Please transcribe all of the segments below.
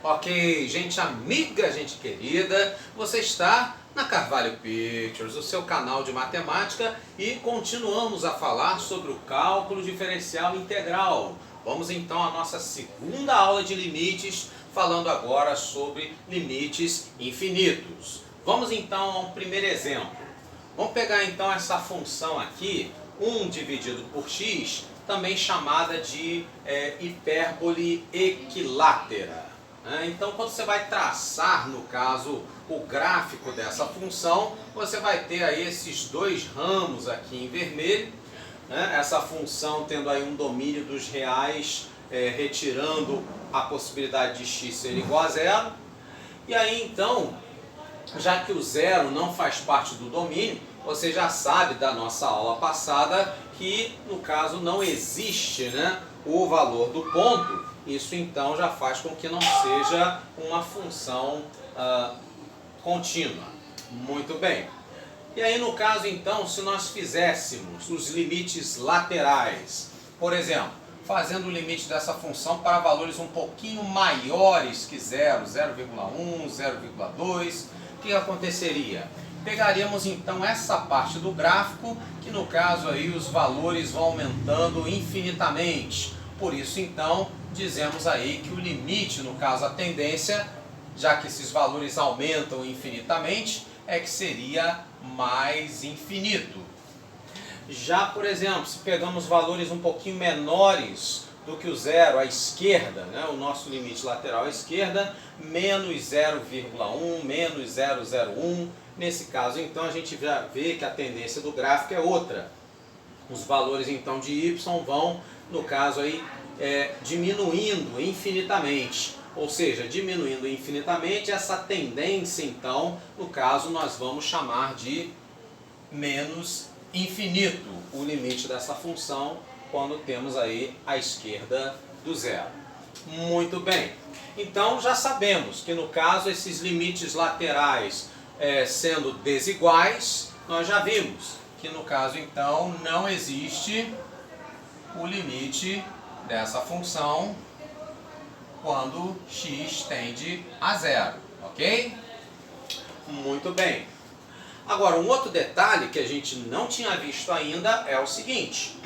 Ok, gente amiga, gente querida, você está na Carvalho Pictures, o seu canal de matemática, e continuamos a falar sobre o cálculo diferencial integral. Vamos então à nossa segunda aula de limites, falando agora sobre limites infinitos. Vamos então ao primeiro exemplo. Vamos pegar então essa função aqui, 1 dividido por x, também chamada de hipérbole equilátera. Então, quando você vai traçar, no caso, o gráfico dessa função, você vai ter aí esses dois ramos aqui em vermelho, essa função tendo aí um domínio dos reais, retirando a possibilidade de x ser igual a zero. E aí, então, já que o zero não faz parte do domínio, você já sabe da nossa aula passada que, no caso, não existe, o valor do ponto. Isso então já faz com que não seja uma função contínua. Muito bem. E aí no caso então, se nós fizéssemos os limites laterais, por exemplo, fazendo o limite dessa função para valores um pouquinho maiores que 0, 0,1, 0,2, o que aconteceria? Pegaríamos então essa parte do gráfico, que no caso aí os valores vão aumentando infinitamente. Por isso então, dizemos aí que o limite, no caso a tendência, já que esses valores aumentam infinitamente, é que seria mais infinito. Já, por exemplo, se pegamos valores um pouquinho menores do que o zero à esquerda, o nosso limite lateral à esquerda, menos 0,1, menos 0,01, nesse caso então a gente já vê que a tendência do gráfico é outra. Os valores então de y vão, no caso aí, diminuindo infinitamente. Ou seja, diminuindo infinitamente, essa tendência então, no caso, nós vamos chamar de menos infinito, o limite dessa função, quando temos aí à esquerda do zero. Muito bem. Então já sabemos que no caso esses limites laterais sendo desiguais, nós já vimos que no caso então não existe o limite dessa função quando x tende a zero, ok? Muito bem. Agora, um outro detalhe que a gente não tinha visto ainda é o seguinte.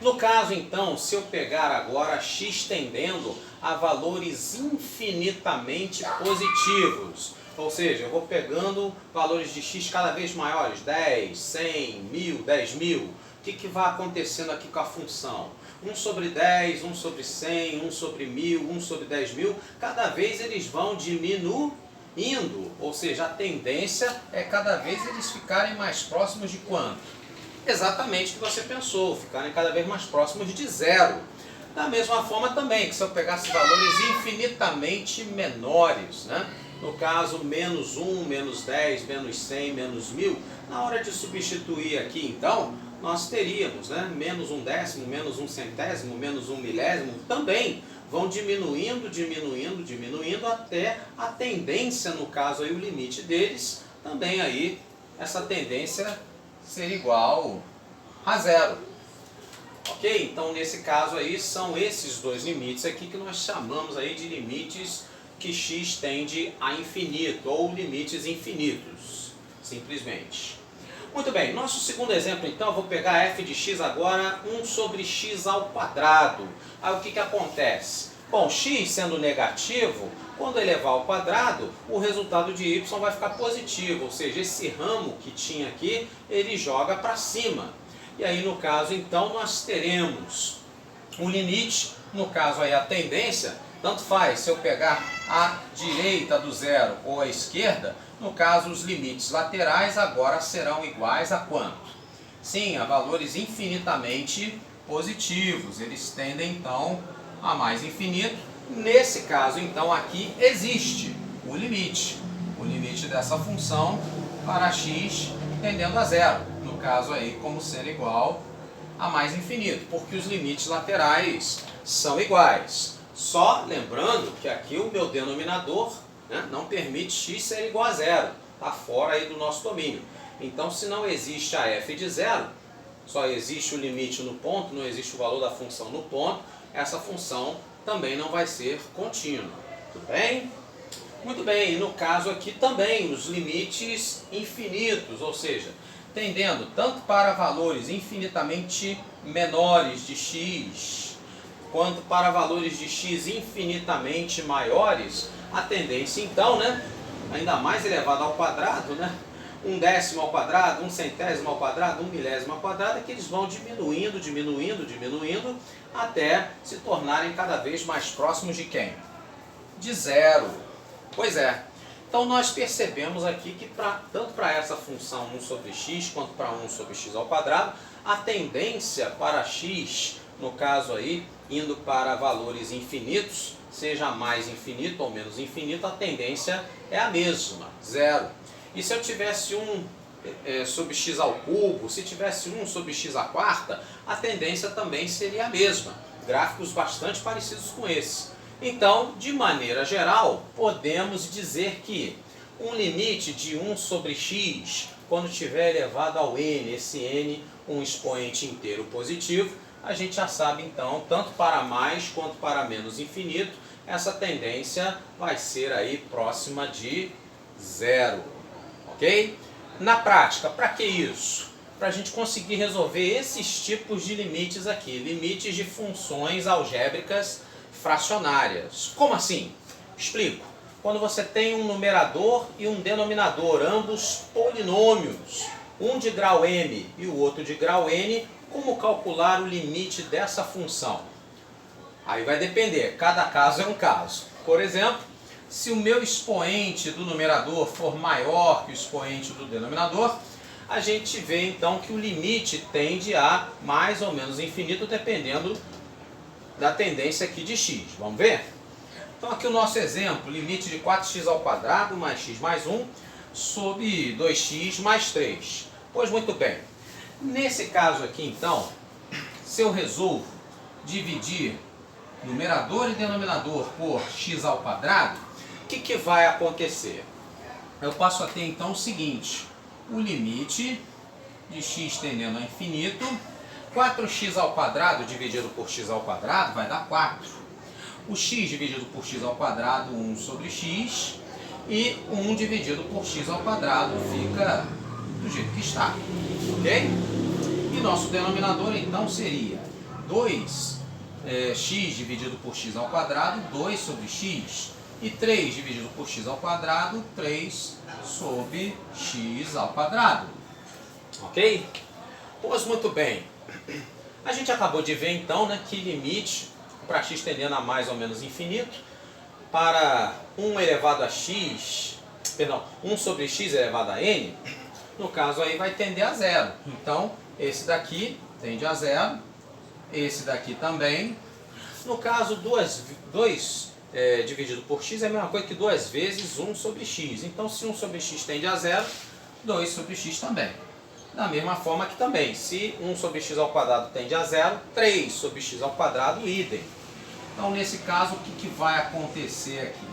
No caso, então, se eu pegar agora x tendendo a valores infinitamente positivos, ou seja, eu vou pegando valores de x cada vez maiores, 10, 100, 1000, 10.000, o que vai acontecendo aqui com a função? 1 sobre 10, 1 sobre 100, 1 sobre 1000, 1 sobre 10.000, cada vez eles vão diminuindo, ou seja, a tendência é cada vez eles ficarem mais próximos de quanto? Exatamente o que você pensou, ficarem cada vez mais próximos de zero. Da mesma forma também, que se eu pegasse valores infinitamente menores, no caso, menos 1, menos 10, menos 100, menos 1000, na hora de substituir aqui, então, nós teríamos menos 1/10, menos 1/100, menos 1/1000, também vão diminuindo, diminuindo, diminuindo, até a tendência, no caso, aí, o limite deles, também aí, essa tendência ser igual a zero. Ok? Então, nesse caso aí, são esses dois limites aqui que nós chamamos aí de limites que x tende a infinito, ou limites infinitos, simplesmente. Muito bem, nosso segundo exemplo então, eu vou pegar f de x agora, 1 sobre x ao quadrado. Aí o que acontece? Bom, x sendo negativo, quando elevar ao quadrado, o resultado de y vai ficar positivo, ou seja, esse ramo que tinha aqui, ele joga para cima. E aí no caso então, nós teremos um limite, no caso aí a tendência, tanto faz se eu pegar a direita do zero ou a esquerda, no caso os limites laterais agora serão iguais a quanto? Sim, a valores infinitamente positivos, eles tendem então a mais infinito. Nesse caso então aqui existe o limite dessa função para x tendendo a zero, no caso aí como sendo igual a mais infinito, porque os limites laterais são iguais. Só lembrando que aqui o meu denominador não permite x ser igual a zero, está fora aí do nosso domínio. Então, se não existe a f de zero, só existe o limite no ponto, não existe o valor da função no ponto, essa função também não vai ser contínua. Tudo bem? Muito bem, e no caso aqui também os limites infinitos, ou seja, tendendo tanto para valores infinitamente menores de x, quanto para valores de x infinitamente maiores, a tendência então, né, ainda mais elevado ao quadrado, né, 1/10 ao quadrado, 1/100 ao quadrado, 1/1000 ao quadrado, é que eles vão diminuindo, diminuindo, diminuindo, até se tornarem cada vez mais próximos de quem? De zero. Pois é. Então nós percebemos aqui que tanto para essa função 1 sobre x, quanto para 1 sobre x ao quadrado, a tendência para x, no caso aí, indo para valores infinitos, seja mais infinito ou menos infinito, a tendência é a mesma, zero. E se eu tivesse 1 sobre x ao cubo, se tivesse 1 sobre x à quarta, a tendência também seria a mesma. Gráficos bastante parecidos com esse. Então, de maneira geral, podemos dizer que um limite de 1 sobre x, quando estiver elevado ao n, esse n, um expoente inteiro positivo, a gente já sabe então, tanto para mais quanto para menos infinito, essa tendência vai ser aí próxima de zero. Ok? Na prática, para que isso? Para a gente conseguir resolver esses tipos de limites aqui, limites de funções algébricas fracionárias. Como assim? Explico. Quando você tem um numerador e um denominador, ambos polinômios, um de grau m e o outro de grau n, como calcular o limite dessa função? Aí vai depender, cada caso é um caso. Por exemplo, se o meu expoente do numerador for maior que o expoente do denominador, a gente vê então que o limite tende a mais ou menos infinito, dependendo da tendência aqui de x. Vamos ver? Então aqui o nosso exemplo, limite de 4x ao quadrado mais x mais 1 sobre 2x mais 3. Pois muito bem. Nesse caso aqui então, se eu resolvo dividir numerador e denominador por x ao quadrado, o que vai acontecer? Eu passo a ter então o seguinte, o limite de x tendendo a infinito, 4x ao quadrado dividido por x ao quadrado vai dar 4. O x dividido por x ao quadrado, 1 sobre x. E 1 dividido por x ao quadrado fica do jeito que está. Ok? E nosso denominador então seria 2x dividido por x ao quadrado, 2 sobre x. E 3 dividido por x ao quadrado, 3 sobre x ao quadrado. Ok? Pois muito bem. A gente acabou de ver então, né, que limite para x tendendo a mais ou menos infinito, para 1 elevado a x, perdão, 1 sobre x elevado a n, no caso aí vai tender a zero. Então, esse daqui tende a zero, esse daqui também. No caso, 2 dividido por x é a mesma coisa que 2 vezes 1 sobre x. Então, se 1 sobre x tende a zero, 2 sobre x também. Da mesma forma que também, se 1 sobre x ao quadrado tende a zero, 3 sobre x ao quadrado, idem. Então, nesse caso, o que vai acontecer aqui?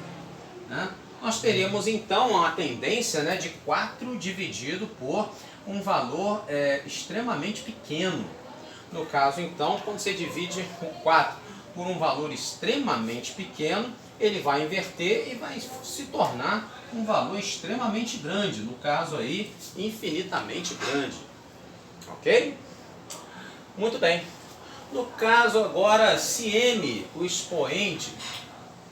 Né? Nós teremos, então, a tendência, né, de 4 dividido por um valor extremamente pequeno. No caso, então, quando você divide o 4 por um valor extremamente pequeno, ele vai inverter e vai se tornar um valor extremamente grande, no caso aí, infinitamente grande. Ok? Muito bem. No caso agora, se m, o expoente,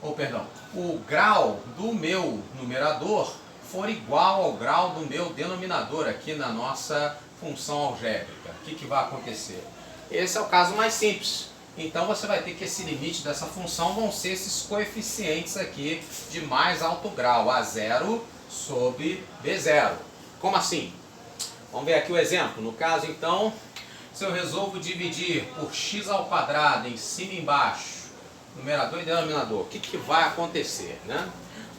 o grau do meu numerador for igual ao grau do meu denominador aqui na nossa função algébrica, o que vai acontecer? Esse é o caso mais simples. Então você vai ter que esse limite dessa função vão ser esses coeficientes aqui de mais alto grau, A0 sobre B0. Como assim? Vamos ver aqui o exemplo. No caso então, se eu resolvo dividir por x ao quadrado em cima e embaixo, numerador e denominador, o que vai acontecer? Né?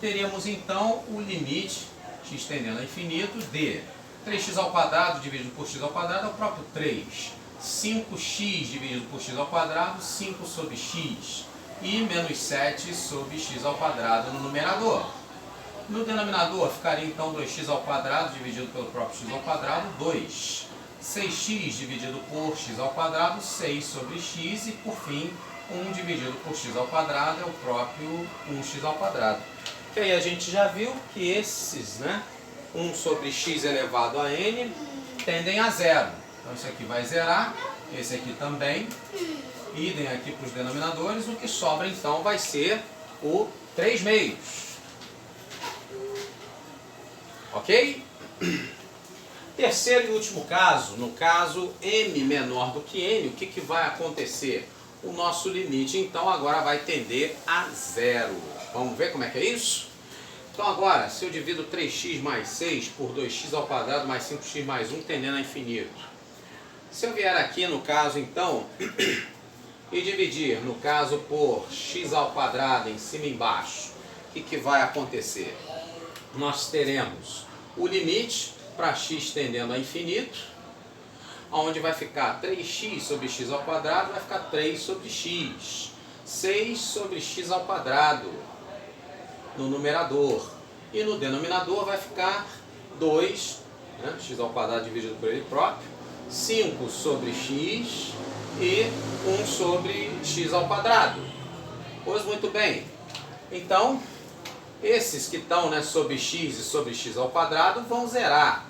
Teríamos então o limite, x tendendo a infinito, de 3x ao quadrado dividido por x ao quadrado é o próprio 3. 5x dividido por x ao quadrado, 5 sobre x. E menos 7 sobre x ao quadrado no numerador. No denominador ficaria então 2x ao quadrado dividido pelo próprio x ao quadrado, 2. 6x dividido por x ao quadrado, 6 sobre x. E por fim, 1 dividido por x ao quadrado é o próprio 1x ao quadrado. E aí a gente já viu que esses, né, 1 sobre x elevado a n, tendem a zero. Então isso aqui vai zerar, esse aqui também. Idem aqui para os denominadores, o que sobra então vai ser o 3/2. Ok? Terceiro e último caso, no caso m menor do que n, o que vai acontecer? O nosso limite então agora vai tender a zero. Vamos ver como é que é isso? Então agora, se eu divido 3x mais 6 por 2x ao quadrado mais 5x mais 1 tendendo a infinito. Se eu vier aqui no caso então e dividir no caso por x ao quadrado em cima e embaixo, o que vai acontecer? Nós teremos o limite para x tendendo a infinito, onde vai ficar 3x sobre x ao quadrado, vai ficar 3 sobre x. 6 sobre x ao quadrado no numerador. E no denominador vai ficar 2, né, x ao quadrado dividido por ele próprio, 5 sobre x e 1 sobre x ao quadrado. Pois muito bem. Então, esses que estão, né, sobre x e sobre x ao quadrado vão zerar.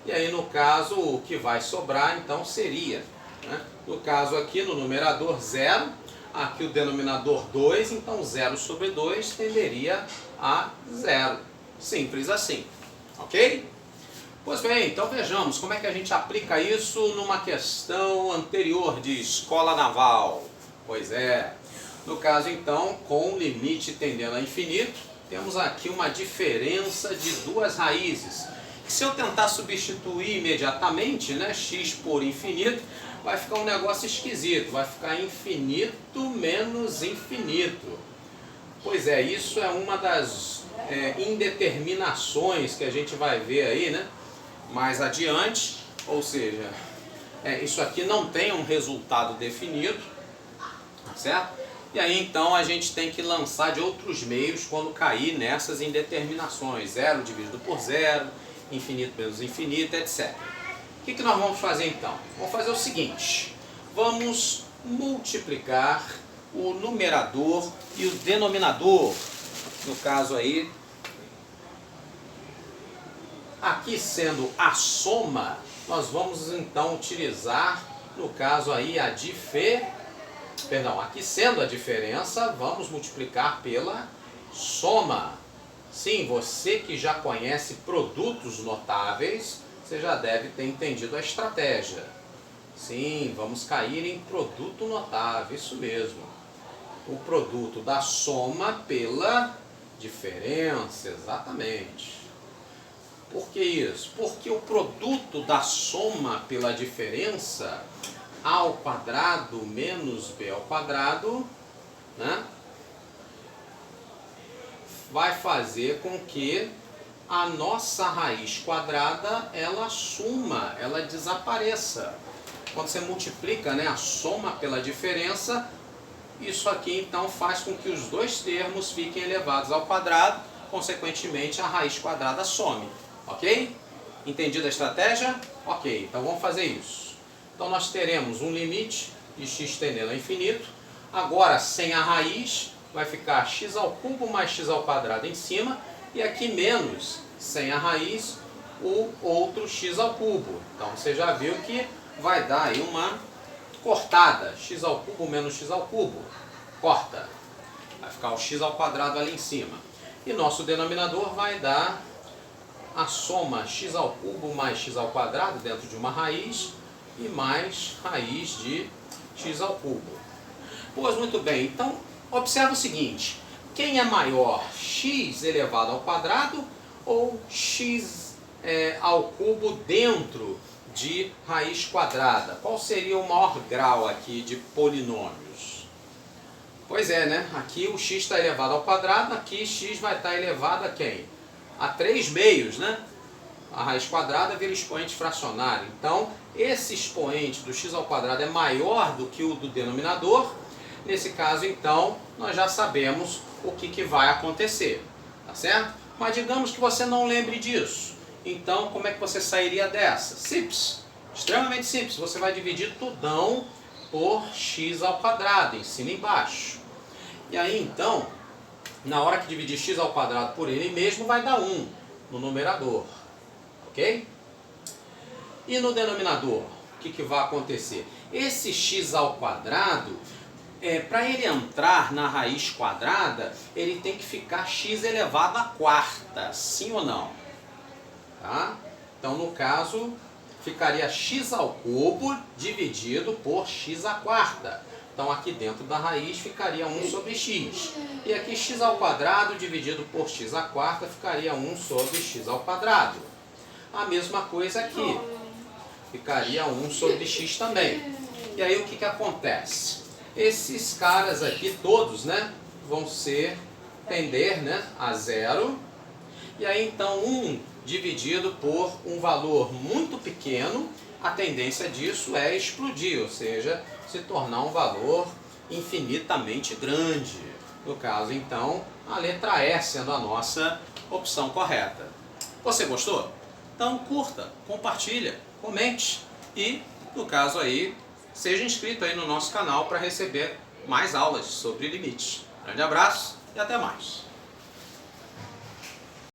E aí, no caso, o que vai sobrar, então, seria, né, no caso aqui, no numerador 0, aqui o denominador 2, então 0 sobre 2 tenderia a 0. Simples assim. Ok? Pois bem, então vejamos como é que a gente aplica isso numa questão anterior de escola naval. Pois é, no caso, então, com limite tendendo a infinito, temos aqui uma diferença de duas raízes. Se eu tentar substituir imediatamente, né, x por infinito, vai ficar um negócio esquisito. Vai ficar infinito menos infinito. Pois é, isso é uma das indeterminações que a gente vai ver aí, né, mais adiante. Ou seja, isso aqui não tem um resultado definido, certo? E aí então a gente tem que lançar de outros meios quando cair nessas indeterminações. 0 dividido por 0, infinito menos infinito, etc. O que nós vamos fazer então? Vamos fazer o seguinte: vamos multiplicar o numerador e o denominador. No caso aí, aqui sendo a soma, nós vamos então utilizar, no caso aí, aqui sendo a diferença, vamos multiplicar pela soma. Sim, você que já conhece produtos notáveis, você já deve ter entendido a estratégia. Sim, vamos cair em produto notável, isso mesmo. O produto da soma pela diferença, exatamente. Por que isso? Porque o produto da soma pela diferença, a ao quadrado menos b ao quadrado, né, vai fazer com que a nossa raiz quadrada, ela suma, ela desapareça. Quando você multiplica, né, a soma pela diferença, isso aqui então faz com que os dois termos fiquem elevados ao quadrado, consequentemente a raiz quadrada some. Ok? Entendido a estratégia? Ok, então vamos fazer isso. Então nós teremos um limite de x tendendo a infinito. Agora, sem a raiz, vai ficar x ao cubo mais x ao quadrado em cima. E aqui menos, sem a raiz, o outro x ao cubo. Então você já viu que vai dar aí uma cortada. X ao cubo menos x ao cubo. Corta. Vai ficar o x ao quadrado ali em cima. E nosso denominador vai dar a soma x ao cubo mais x ao quadrado dentro de uma raiz e mais raiz de x ao cubo. Pois muito bem, então observa o seguinte: quem é maior, x elevado ao quadrado ou x ao cubo dentro de raiz quadrada? Qual seria o maior grau aqui de polinômios? Pois é, né? Aqui o x está elevado ao quadrado, aqui x vai estar elevado a quem? A 3 meios, né? A raiz quadrada vira expoente fracionário. Então, esse expoente do x ao quadrado é maior do que o do denominador. Nesse caso, então, nós já sabemos o que vai acontecer. Tá certo? Mas digamos que você não lembre disso. Então, como é que você sairia dessa? Simples. Extremamente simples. Você vai dividir tudão por x ao quadrado, em cima e embaixo. E aí então, na hora que dividir x ao quadrado por ele mesmo, vai dar 1 no numerador. Ok? E no denominador, o que vai acontecer? Esse x ao quadrado, para ele entrar na raiz quadrada, ele tem que ficar x elevado à quarta, sim ou não? Tá? Então, no caso, ficaria x ao cubo dividido por x à quarta. Então, aqui dentro da raiz ficaria 1 sobre x. E aqui x ao quadrado dividido por x à quarta ficaria 1 sobre x ao quadrado. A mesma coisa aqui. Ficaria 1 sobre x também. E aí o que acontece? Esses caras aqui todos, né, vão tender, né, a zero. E aí então 1 dividido por um valor muito pequeno, a tendência disso é explodir, ou seja, se tornar um valor infinitamente grande. No caso então, a letra E sendo a nossa opção correta. Você gostou? Então curta, compartilha, comente e, no caso aí, seja inscrito aí no nosso canal para receber mais aulas sobre limites. Grande abraço e até mais!